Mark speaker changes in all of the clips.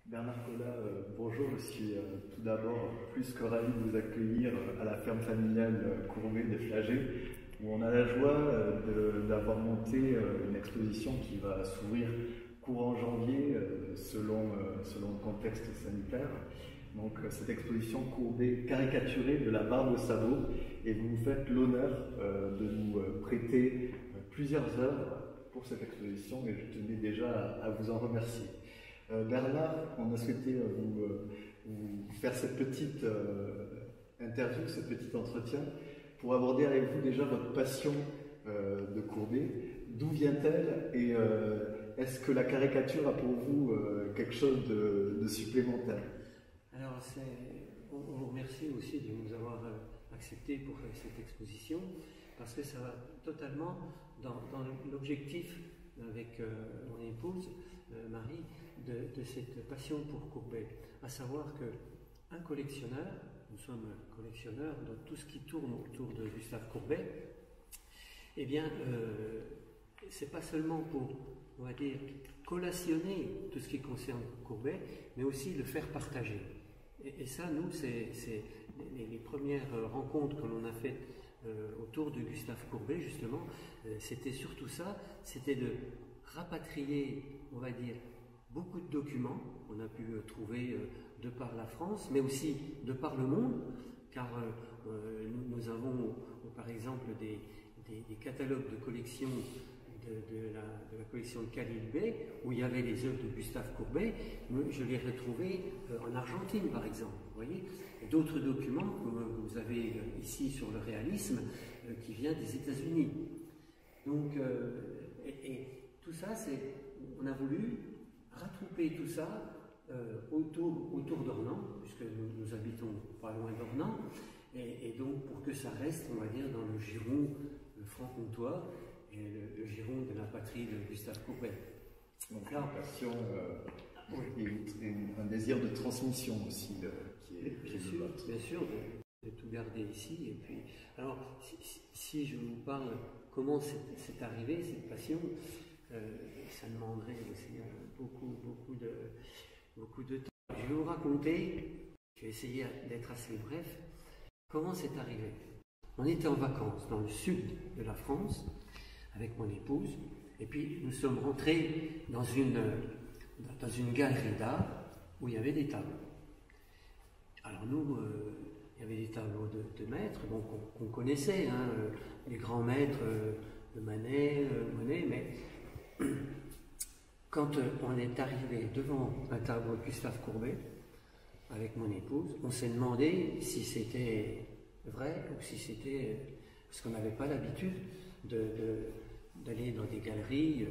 Speaker 1: Bernard Collat, bonjour, je suis tout d'abord plus que ravi de vous accueillir à la ferme familiale Courbet des Flagey, où on a la joie d'avoir monté une exposition qui va s'ouvrir courant janvier selon le contexte sanitaire. Donc cette exposition Courbet caricaturée de la barbe au sabot, et vous nous faites l'honneur de nous prêter plusieurs œuvres pour cette exposition, et je tenais déjà à vous en remercier. Bernard, on a souhaité vous faire cette petite interview, ce petit entretien, pour aborder avec vous déjà votre passion de Courbet. D'où vient-elle et est-ce que la caricature a pour vous quelque chose de supplémentaire?
Speaker 2: Alors, on vous remercie aussi de nous avoir accepté pour faire cette exposition, parce que ça va totalement dans l'objectif avec mon épouse, Marie, de cette passion pour Courbet, à savoir qu'un collectionneur, nous sommes collectionneurs de tout ce qui tourne autour de Gustave Courbet, eh bien, c'est pas seulement pour, on va dire, collationner tout ce qui concerne Courbet, mais aussi le faire partager. Et ça, nous, c'est les premières rencontres que l'on a faites autour de Gustave Courbet, justement, c'était surtout ça, c'était de rapatrier, on va dire, beaucoup de documents qu'on a pu trouver de par la France, mais aussi de par le monde, car nous avons par exemple des catalogues de collection de la collection de Khalil Bey, où il y avait les œuvres de Gustave Courbet. Je les ai retrouvés en Argentine, par exemple, vous voyez, et d'autres documents que vous avez ici sur le réalisme, qui vient des États-Unis. Donc, et tout ça, on a voulu rattraper tout ça autour d'Ornans, puisque nous habitons pas loin d'Ornans, et donc pour que ça reste, on va dire, dans le giron franc-comtois et le giron de la patrie de Gustave Courbet.
Speaker 1: Donc là, une passion et un désir de transmission aussi qui est le vôtre.
Speaker 2: Bien sûr, de tout garder ici. Et puis, alors, si je vous parle comment c'est arrivé, cette passion, ça demanderait aussi beaucoup de temps. Je vais vous raconter, je vais essayer d'être assez bref, comment c'est arrivé. On était en vacances dans le sud de la France avec mon épouse, et puis nous sommes rentrés dans une galerie d'art où il y avait des tableaux. Alors nous, il y avait des tableaux de maîtres, donc qu'on connaissait, hein, les grands maîtres de Manet, Monet, mais quand on est arrivé devant un tableau de Gustave Courbet, avec mon épouse, on s'est demandé si c'était vrai ou si c'était... Parce qu'on n'avait pas l'habitude d'aller dans des galeries.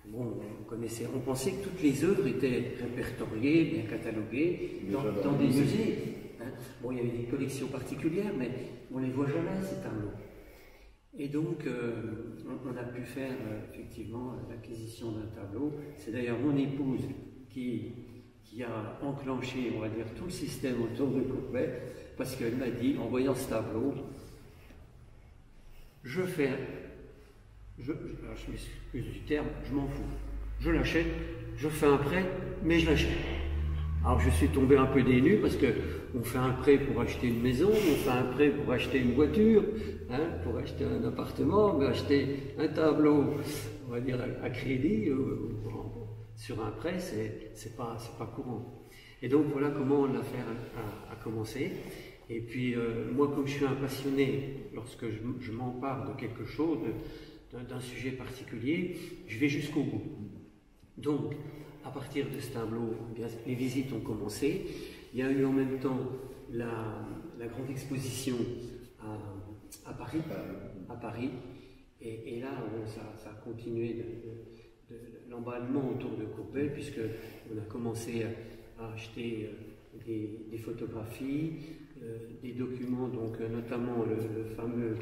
Speaker 2: Bon, on pensait que toutes les œuvres étaient répertoriées, bien cataloguées, dans des musées. Hein. Bon, il y avait des collections particulières, mais on ne les voit jamais, ces tableaux. Et donc, on a pu faire effectivement l'acquisition d'un tableau. C'est d'ailleurs mon épouse qui a enclenché, on va dire, tout le système autour de Courbet, parce qu'elle m'a dit, en voyant ce tableau, je m'excuse du terme, je m'en fous. Je l'achète, je fais un prêt, mais je l'achète. Alors je suis tombé un peu des nues parce qu'on fait un prêt pour acheter une maison, on fait un prêt pour acheter une voiture, hein, pour acheter un appartement, mais acheter un tableau, on va dire à crédit, sur un prêt, c'est pas courant. Et donc voilà comment l'affaire a commencé. Et puis moi, comme je suis un passionné, lorsque je m'empare de quelque chose, d'un sujet particulier, je vais jusqu'au bout. Donc, à partir de ce tableau, les visites ont commencé. Il y a eu en même temps la grande exposition à Paris. Et là, ça a continué l'emballement autour de Courbet, puisqu'on a commencé à acheter des photographies, des documents, donc notamment le fameux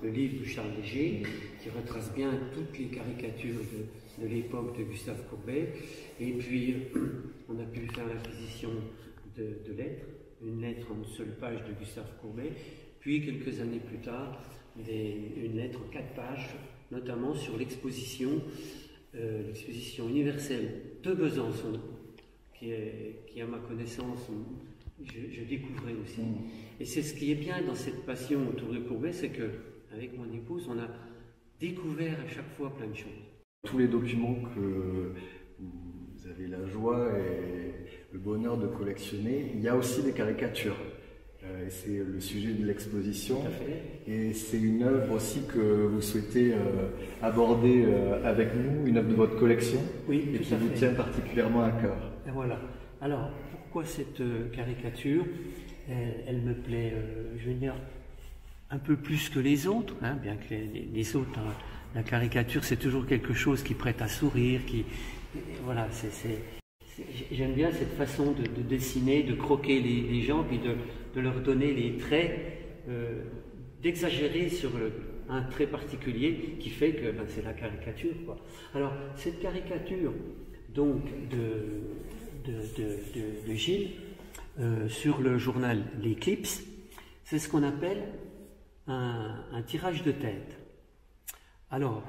Speaker 2: le livre de Charles Léger, qui retrace bien toutes les caricatures de l'époque de Gustave Courbet. Et puis, on a pu faire l'acquisition de lettres, une lettre en une seule page de Gustave Courbet, puis quelques années plus tard, une lettre en 4 pages, notamment sur l'exposition universelle de Besançon, qui à ma connaissance, je découvrais aussi. Et c'est ce qui est bien dans cette passion autour de Courbet, c'est qu'avec mon épouse, on a découvert à chaque fois plein de choses.
Speaker 1: Tous les documents que vous avez la joie et le bonheur de collectionner, il y a aussi des caricatures. Et c'est le sujet de l'exposition.
Speaker 2: Tout à fait.
Speaker 1: Et c'est une œuvre aussi que vous souhaitez aborder avec nous, une œuvre de votre collection,
Speaker 2: oui,
Speaker 1: et qui vous tient particulièrement à cœur.
Speaker 2: Et voilà. Alors, pourquoi cette caricature? Elle me plaît, je veux dire, un peu plus que les autres, hein, bien que les autres, hein, la caricature, c'est toujours quelque chose qui prête à sourire, voilà, j'aime bien cette façon de dessiner, de croquer les gens, puis de leur donner les traits, d'exagérer sur un trait particulier qui fait que c'est la caricature, quoi. Alors, cette caricature donc de Gilles sur le journal L'Éclipse, c'est ce qu'on appelle un tirage de tête. Alors,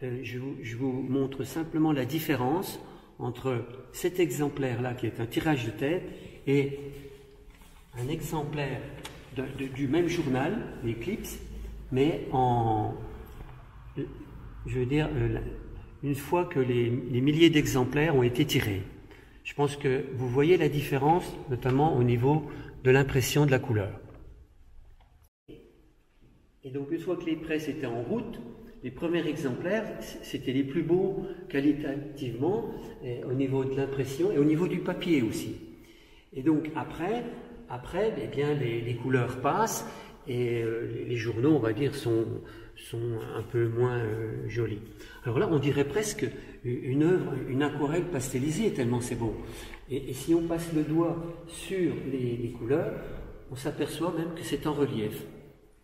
Speaker 2: je vous montre simplement la différence entre cet exemplaire-là, qui est un tirage de tête, et un exemplaire du même journal, L'Éclipse, mais je veux dire, une fois que les milliers d'exemplaires ont été tirés. Je pense que vous voyez la différence, notamment au niveau de l'impression de la couleur. Et donc, une fois que les presses étaient en route, les premiers exemplaires, c'était les plus beaux qualitativement, au niveau de l'impression et au niveau du papier aussi. Et donc après eh bien, les couleurs passent et les journaux, on va dire, sont un peu moins jolis. Alors là, on dirait presque une œuvre, une aquarelle pastelisée, tellement c'est beau. Et si on passe le doigt sur les couleurs, on s'aperçoit même que c'est en relief.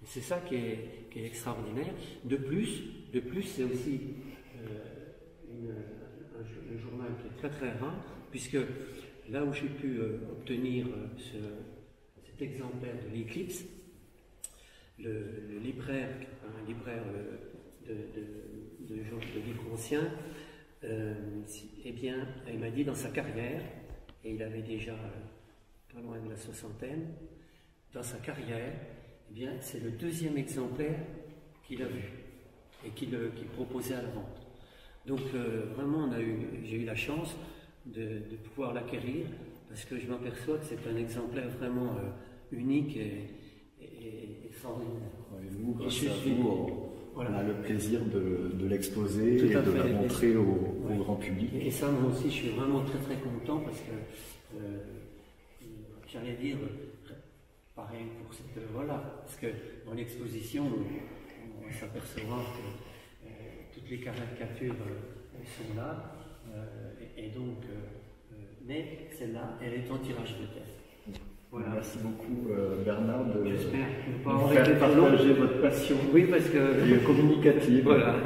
Speaker 2: C'est ça qui est extraordinaire. De plus c'est aussi un journal qui est très très rare, puisque là où j'ai pu obtenir cet exemplaire de l'Éclipse, le libraire, un libraire de livres anciens, eh bien, il m'a dit dans sa carrière, et il avait déjà pas loin de la soixantaine, dans sa carrière, eh bien, c'est le deuxième exemplaire qu'il a vu et qu'il proposait à la vente. Donc vraiment, j'ai eu la chance de pouvoir l'acquérir, parce que je m'aperçois que c'est un exemplaire vraiment unique et extraordinaire.
Speaker 1: Et nous, grâce à vous, voilà, on a le plaisir de l'exposer et de la montrer au grand public.
Speaker 2: Et ça, moi aussi, je suis vraiment très très content, parce que j'allais dire, pareil pour cette œuvre-là, parce que dans l'exposition, on va s'apercevoir que toutes les caricatures sont là, et donc, mais celle-là, elle est en tirage de tête.
Speaker 1: Voilà. Merci beaucoup Bernard de
Speaker 2: J'espère
Speaker 1: nous faire partager votre passion
Speaker 2: oui, parce que
Speaker 1: communicative.
Speaker 2: Voilà.